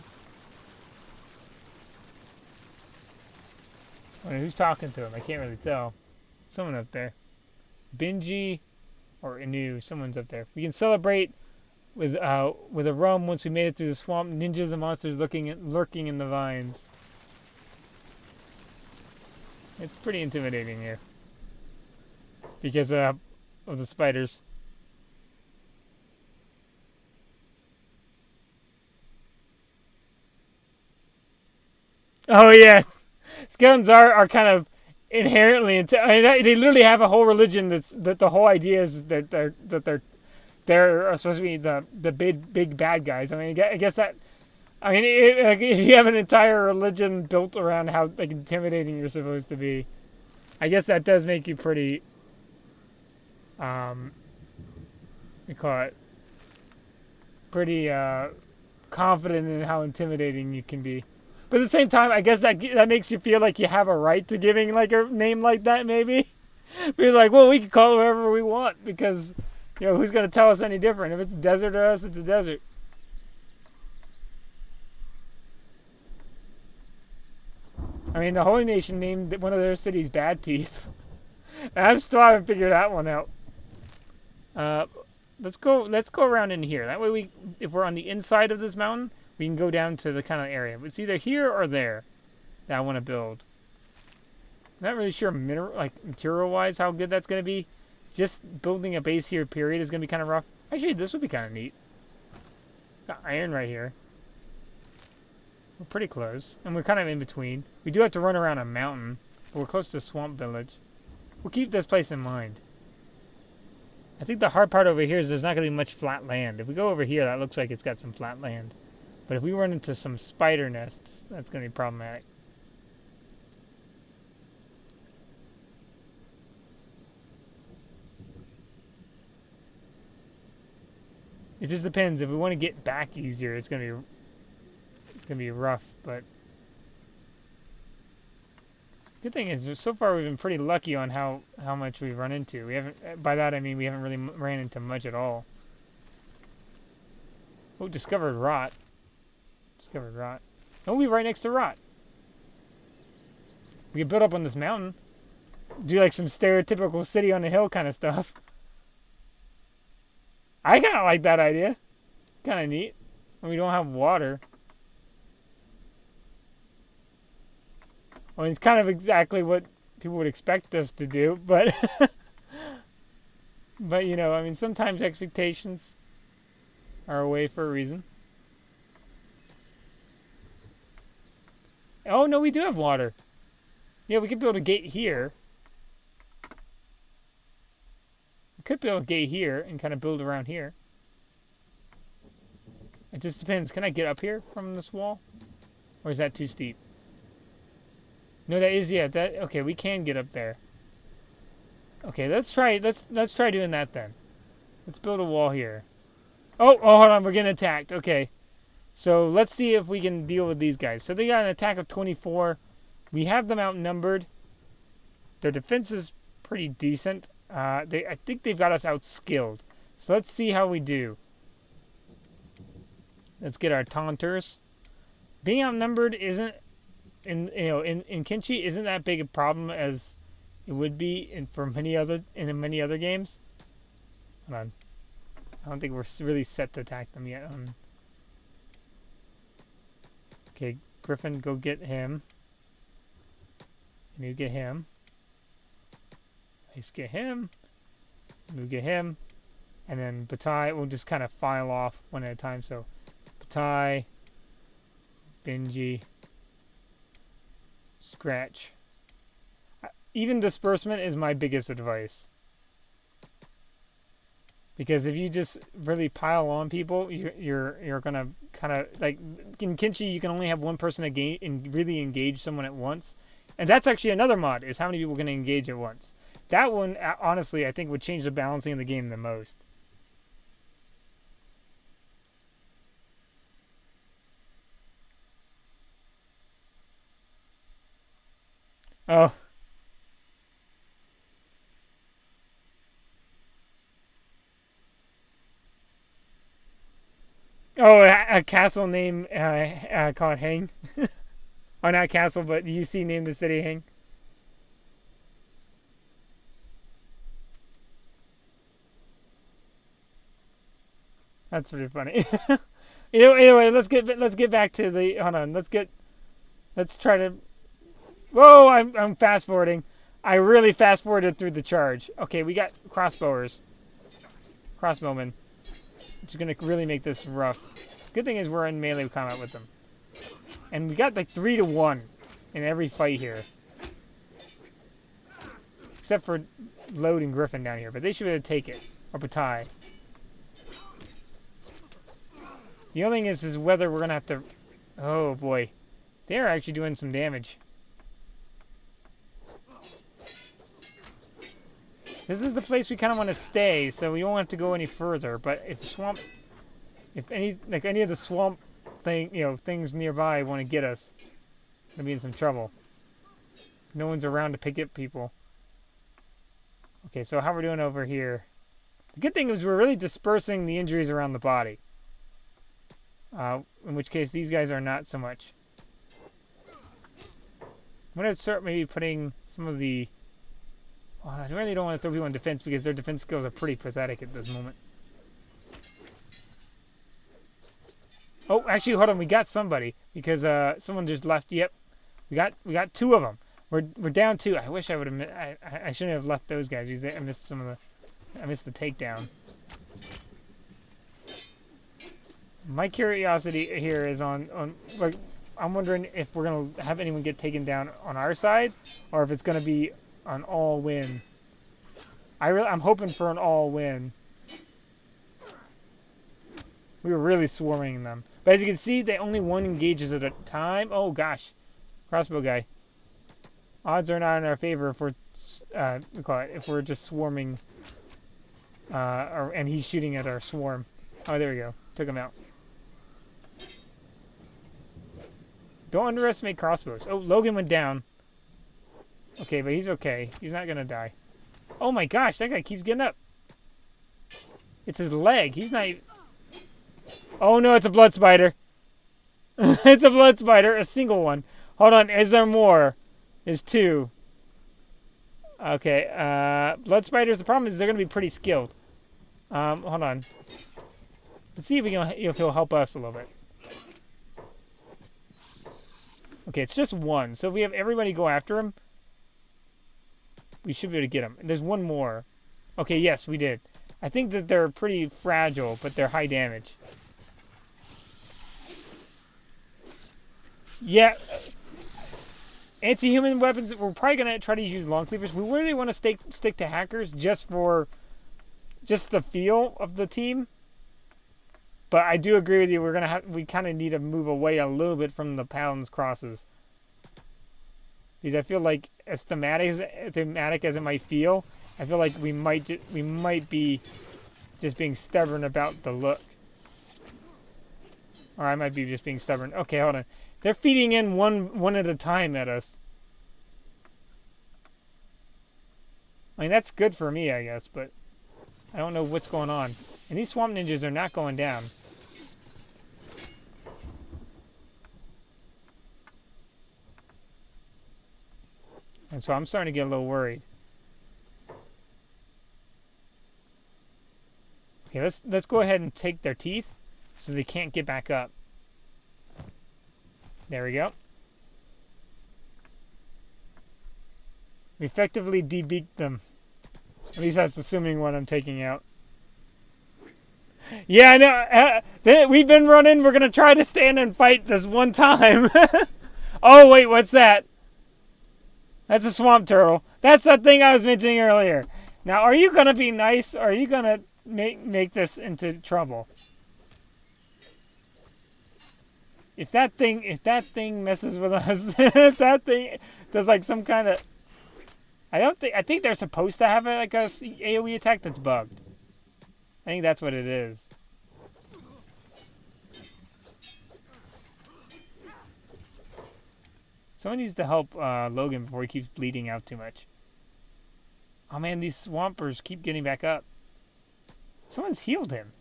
I mean, who's talking to him? I can't really tell. Someone up there. Benji or Inu. Someone's up there. We can celebrate with a rum once we made it through the swamp. Ninjas and monsters lurking in the vines. It's pretty intimidating here. Because of the spiders. Oh yeah. Skeletons are kind of inherently. I mean, they literally have a whole religion that the whole idea is that they're supposed to be the big bad guys. I mean, I guess that. I mean, if you have an entire religion built around how like intimidating you're supposed to be, I guess that does make you pretty. We call it pretty confident in how intimidating you can be. But at the same time, I guess that makes you feel like you have a right to giving like a name like that, maybe. We're like, well, we can call it whatever we want because, you know, who's going to tell us any different? If it's a desert to us, it's a desert. I mean, the Holy Nation named one of their cities Bad Teeth. And I still haven't figured that one out. Let's go around in here. That way if we're on the inside of this mountain, we can go down to the kind of area. It's either here or there that I want to build. I'm not really sure material-wise how good that's going to be. Just building a base here, period, is going to be kind of rough. Actually, this would be kind of neat. Got iron right here. We're pretty close. And we're kind of in between. We do have to run around a mountain. But we're close to a swamp village. We'll keep this place in mind. I think the hard part over here is there's not going to be much flat land. If we go over here, that looks like it's got some flat land. But if we run into some spider nests, that's going to be problematic. It just depends. If we want to get back easier, it's going to be rough, but good thing is so far we've been pretty lucky on how much we've run into. We haven't, by that I mean we haven't really ran into much at all. Oh, discovered rot. Discovered rot. Oh, we're right next to rot. We can build up on this mountain. Do like some stereotypical city on a hill kind of stuff. I kind of like that idea. Kind of neat. And we don't have water. Well, it's kind of exactly what people would expect us to do, but but you know, I mean, sometimes expectations are away for a reason. Oh no, we do have water. Yeah, we could build a gate here. We could build a gate here and kind of build around here. It just depends. Can I get up here from this wall? Or is that too steep? No, that is, yeah, that, okay, we can get up there. Okay, let's try doing that then. Let's build a wall here. Oh, hold on, we're getting attacked. Okay. So let's see if we can deal with these guys. So they got an attack of 24. We have them outnumbered. Their defense is pretty decent. I think they've got us outskilled. So let's see how we do. Let's get our taunters. Being outnumbered isn't in Kenshi isn't that big a problem as it would be in many other games. Hold on. I don't think we're really set to attack them yet. Okay, Griffin, go get him. And you get him. Let's get him. You get him. And then Batai, we'll just kind of file off one at a time. So, Batai, Benji, Scratch. Even disbursement is my biggest advice. Because if you just really pile on people, you're gonna kind of like in Kenshi, you can only have one person really engage someone at once, and that's actually another mod is how many people can engage at once. That one, honestly, I think would change the balancing of the game the most. Oh. Oh, a castle named called Hang. Oh, not castle, but you see named the city Hang. That's pretty funny. Either way, let's get back to the. Hold on, let's try to. Whoa, I'm fast forwarding. I really fast forwarded through the charge. Okay, we got crossbowmen, which is gonna really make this rough. Good thing is we're in melee combat with them, and we got like 3-1 in every fight here, except for Lode and Griffin down here. But they should be able to take it, or Batai. The only thing is whether we're gonna have to. Oh boy, they're actually doing some damage. This is the place we kind of want to stay, so we won't have to go any further. But if any of the swamp things nearby want to get us, we'll be in some trouble. No one's around to pick up people. Okay, so how we're doing over here. The good thing is we're really dispersing the injuries around the body. In which case, these guys are not so much. I'm going to start maybe putting some of the... Oh, I really don't want to throw people in defense because their defense skills are pretty pathetic at this moment. Oh, actually, hold on. We got somebody because someone just left. Yep, we got 2 of them. We're down 2. I wish I would have. I shouldn't have left those guys. I missed some of the. I missed the takedown. My curiosity here is on like I'm wondering if we're gonna have anyone get taken down on our side, or if it's gonna be an all win. I'm hoping for an all win. We were really swarming them. But as you can see, they only 1 engages at a time. Oh, gosh. Crossbow guy. Odds are not in our favor if we're, if we're just swarming, and he's shooting at our swarm. Oh, there we go. Took him out. Don't underestimate crossbows. Oh, Logan went down. Okay, but he's okay. He's not going to die. Oh, my gosh. That guy keeps getting up. It's his leg. He's not even... Oh no, it's a blood spider. It's a blood spider, a single one. Hold on, is there more? There's 2. Okay, blood spiders, the problem is they're going to be pretty skilled. Hold on. Let's see if, if he'll help us a little bit. Okay, it's just 1. So if we have everybody go after him, we should be able to get him. And there's 1 more. Okay, yes, we did. I think that they're pretty fragile, but they're high damage. Yeah, anti-human weapons, we're probably going to try to use long cleavers. We really want to stick to hackers just for the feel of the team. But I do agree with you, we kind of need to move away a little bit from the pounds crosses. Because I feel like as thematic as it might feel, I feel like we might be just being stubborn about the look. Or I might be just being stubborn. Okay, hold on. They're feeding in one at a time at us. I mean, that's good for me, I guess, but I don't know what's going on. And these swamp ninjas are not going down. And so I'm starting to get a little worried. Okay, let's go ahead and take their teeth so they can't get back up. There we go. We effectively debeaked them. At least that's assuming what I'm taking out. Yeah, I know. We've been running. We're going to try to stand and fight this one time. Oh, wait, what's that? That's a swamp turtle. That's that thing I was mentioning earlier. Now, are you going to be nice, or are you going to make this into trouble? If that thing messes with us, if that thing does like some kind of, I think they're supposed to have like a AoE attack that's bugged. I think that's what it is. Someone needs to help Logan before he keeps bleeding out too much. Oh man, these swampers keep getting back up. Someone's healed him.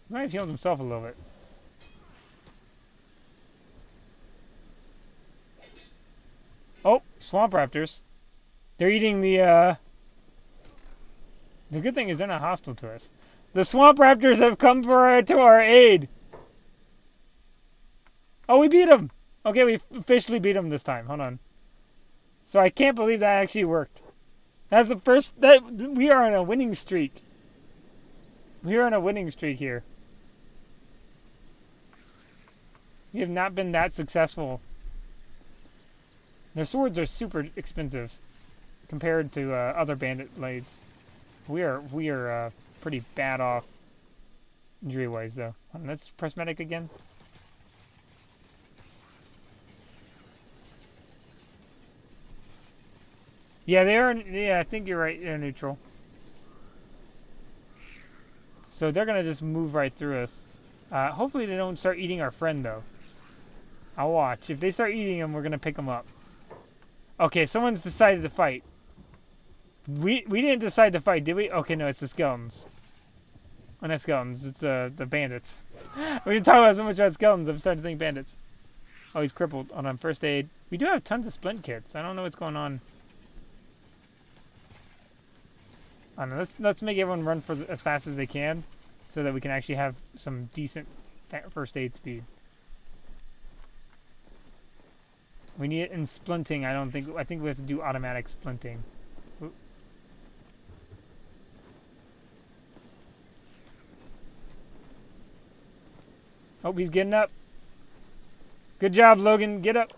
He might have healed himself a little bit. Oh, swamp raptors. They're eating the good thing is they're not hostile to us. The swamp raptors have come to our aid. Oh, we beat them. Okay, we officially beat them this time. Hold on. So I can't believe that actually worked. That's the first we are on a winning streak. We are on a winning streak here. We have not been that successful. Their swords are super expensive compared to other bandit blades. We are pretty bad off injury-wise, though. Let's press medic again. Yeah, they are. Yeah, I think you're right. They're neutral. So they're gonna just move right through us. Hopefully they don't start eating our friend, though. I'll watch. If they start eating him, we're gonna pick them up. Okay, someone's decided to fight. We didn't decide to fight, did we? Okay, no, it's the skeletons. Oh, not skeletons. It's the bandits. We didn't talk about so much about skeletons. I'm starting to think bandits. Oh, he's crippled. Hold on, first aid. We do have tons of splint kits. I don't know what's going on. I don't know. Let's make everyone run for as fast as they can, so that we can actually have some decent first aid speed. We need it in splinting. I think we have to do automatic splinting. Ooh. Oh, he's getting up. Good job, Logan. Get up.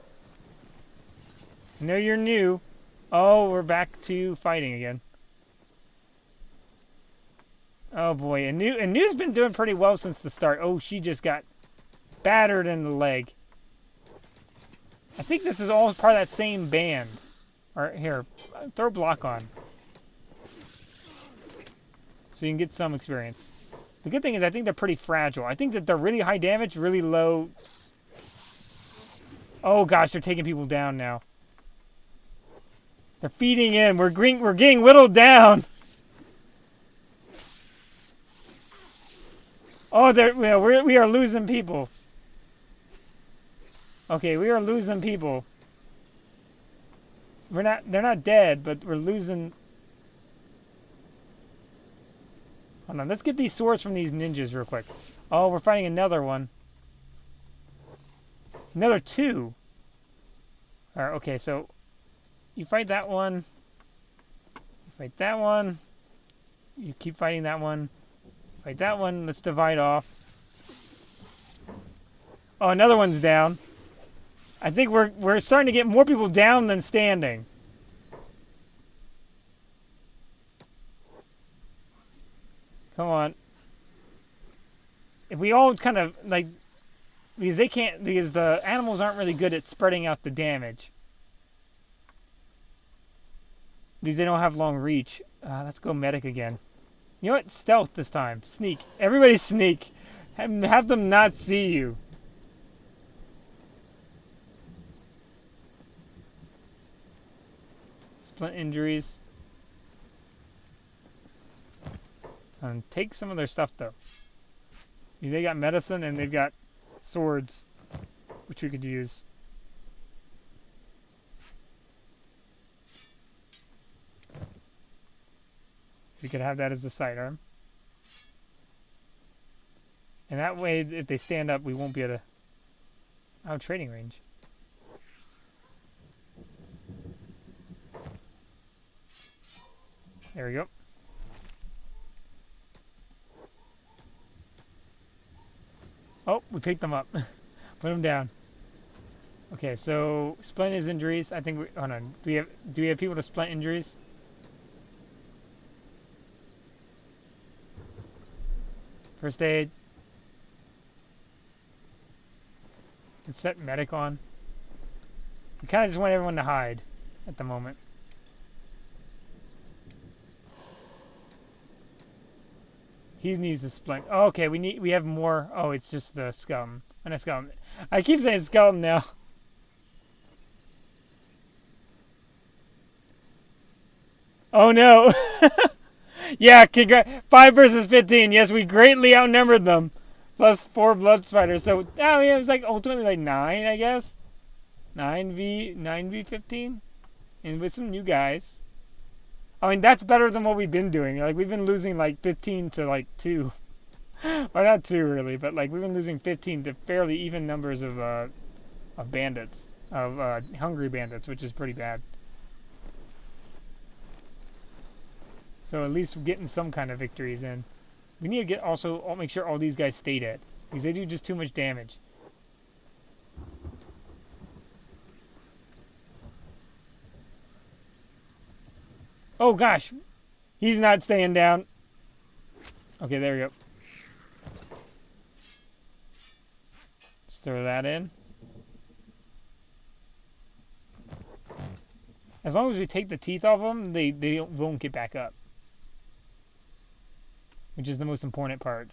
I know you're new. Oh, we're back to fighting again. Oh boy, and New's been doing pretty well since the start. Oh, she just got battered in the leg. I think this is all part of that same band. All right, here, throw a block on, so you can get some experience. The good thing is I think they're pretty fragile. I think that they're really high damage, really low. Oh gosh, they're taking people down now. They're feeding in. We're getting whittled down. Oh, we are losing people. Okay, we are losing people. They're not dead, but we're losing. Hold on, let's get these swords from these ninjas real quick. Oh, we're fighting another one. Another two. All right, okay, so you fight that one. You fight that one. You keep fighting that one. Fight that one. Let's divide off. Oh, another one's down. I think we're starting to get more people down than standing. Come on. If we all kind of like, because the animals aren't really good at spreading out the damage. Because they don't have long reach. Let's go medic again. You know what? Stealth this time. Sneak. Everybody sneak. Have them not see you. Splint injuries. Take some of their stuff, though. They got medicine and they've got swords, which we could use. We could have that as the sidearm. And that way, if they stand up, we won't be able to... Oh, trading range. There we go. Oh, we picked them up. Put them down. Okay, so splint his injuries. I think we... Hold on. Do we have people to splint injuries? First aid. Let's set medic on. We kind of just want everyone to hide at the moment. He needs to splint. Oh, okay, we have more. Oh, it's just the skeleton. And a skeleton. I keep saying skeleton now. Oh no. Yeah, 5 versus 15. Yes, we greatly outnumbered them. Plus 4 blood spiders. So, yeah, it was like ultimately like 9, I guess. 9v15. And with some new guys. I mean, that's better than what we've been doing. Like, we've been losing like 15 to like 2. Or not 2 really, but like we've been losing 15 to fairly even numbers of bandits. Of hungry bandits, which is pretty bad. So at least we're getting some kind of victories in. We need to get also make sure all these guys stay dead. Because they do just too much damage. Oh gosh! He's not staying down. Okay, there we go. Let's throw that in. As long as we take the teeth off them, they won't get back up. Which is the most important part.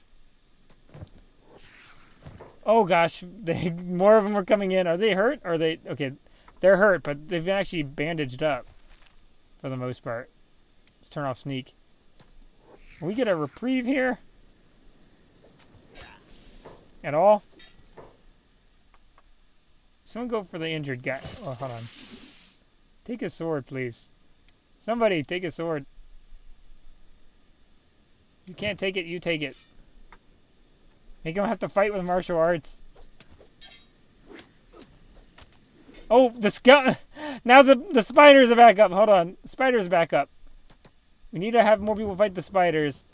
Oh gosh, more of them are coming in. Are they hurt? Are they... Okay, they're hurt, but they've actually bandaged up. For the most part. Let's turn off sneak. Can we get a reprieve here? At all? Someone go for the injured guy. Oh, hold on. Take a sword, please. Somebody, take a sword. You can't take it, you take it. Make him have to fight with martial arts. Oh, the skull. Now the spiders are back up. Hold on. The spiders are back up. We need to have more people fight the spiders.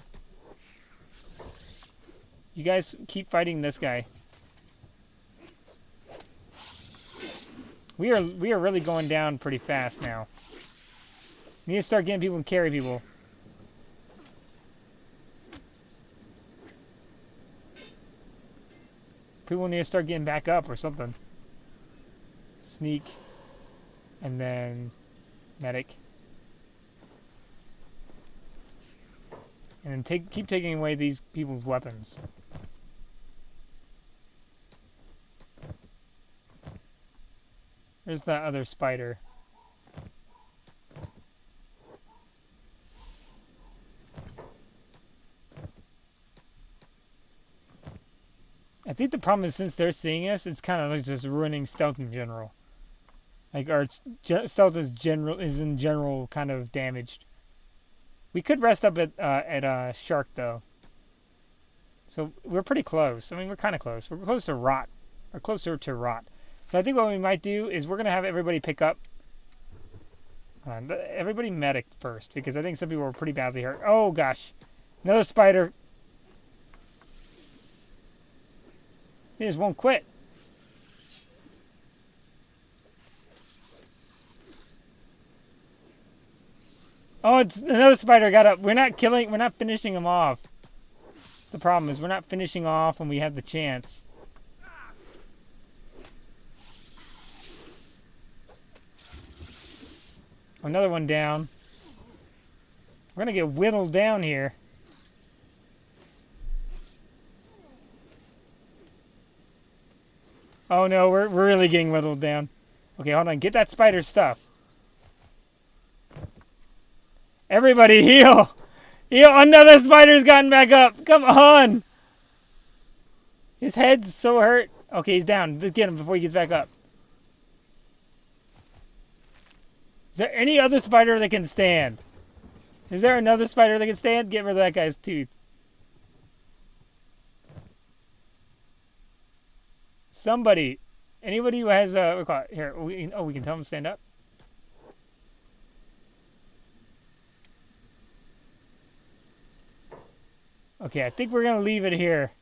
You guys keep fighting this guy. We are really going down pretty fast now. We need to start getting people and carry people. People need to start getting back up or something. Sneak. And then medic. And then keep taking away these people's weapons. There's that other spider. I think the problem is since they're seeing us, it's kind of like just ruining stealth in general. Like our stealth is in general kind of damaged. We could rest up at Shark though. So we're pretty close. I mean, we're kind of close. We're close to rot, or closer to rot. So I think what we might do is we're gonna have everybody pick up. Everybody medic first because I think some people were pretty badly hurt. Oh gosh, another spider. They just won't quit. Oh, it's another spider got up. We're not finishing him off. The problem is we're not finishing off when we have the chance. Another one down. We're gonna get whittled down here. Oh no, we're really getting whittled down. Okay, hold on. Get that spider stuff. Everybody heal! Heal! Another spider's gotten back up! Come on! His head's so hurt. Okay, he's down. Let's get him before he gets back up. Is there any other spider that can stand? Is there another spider that can stand? Get rid of that guy's tooth. Somebody. Anybody who has a... Here, we can tell him to stand up. Okay, I think we're going to leave it here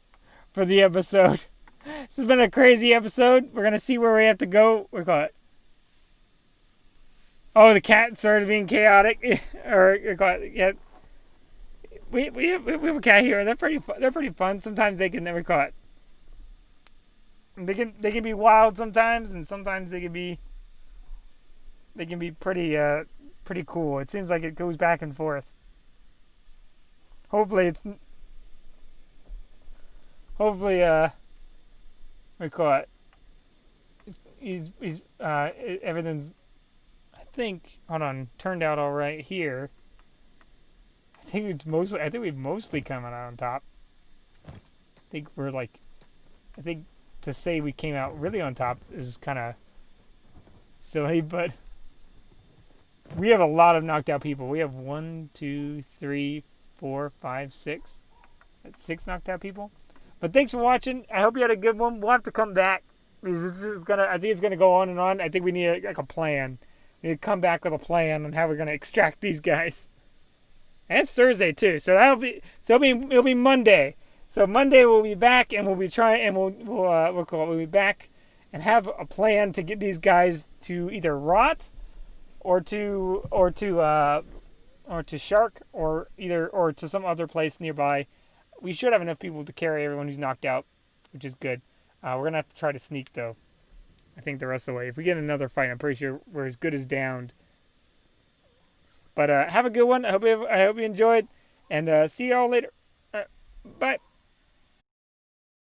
for the episode. This has been a crazy episode. We're going to see where we have to go. We're caught. Oh, the cat started being chaotic. Yeah. We have a cat here. They're pretty fun. Sometimes they can never caught. They can be wild sometimes, and sometimes they can be pretty cool. It seems like it goes back and forth. Hopefully we caught. Everything's, I think, hold on, turned out all right here. I think we've mostly come out on top. I think to say we came out really on top is kind of silly, but we have a lot of knocked out people. We have 1, 2, 3, 4, 5, 6. That's 6 knocked out people. But thanks for watching. I hope you had a good one. We'll have to come back because I think it's gonna go on and on. I think we need a plan. We need to come back with a plan on how we're gonna extract these guys. And it's Thursday too, so it'll be Monday. So Monday we'll be back and we'll be back and have a plan to get these guys to either rot or to Shark or to some other place nearby. We should have enough people to carry everyone who's knocked out, which is good. We're going to have to try to sneak, though, I think, the rest of the way. If we get another fight, I'm pretty sure we're as good as downed. But have a good one. I hope you enjoyed, and see you all later. Bye.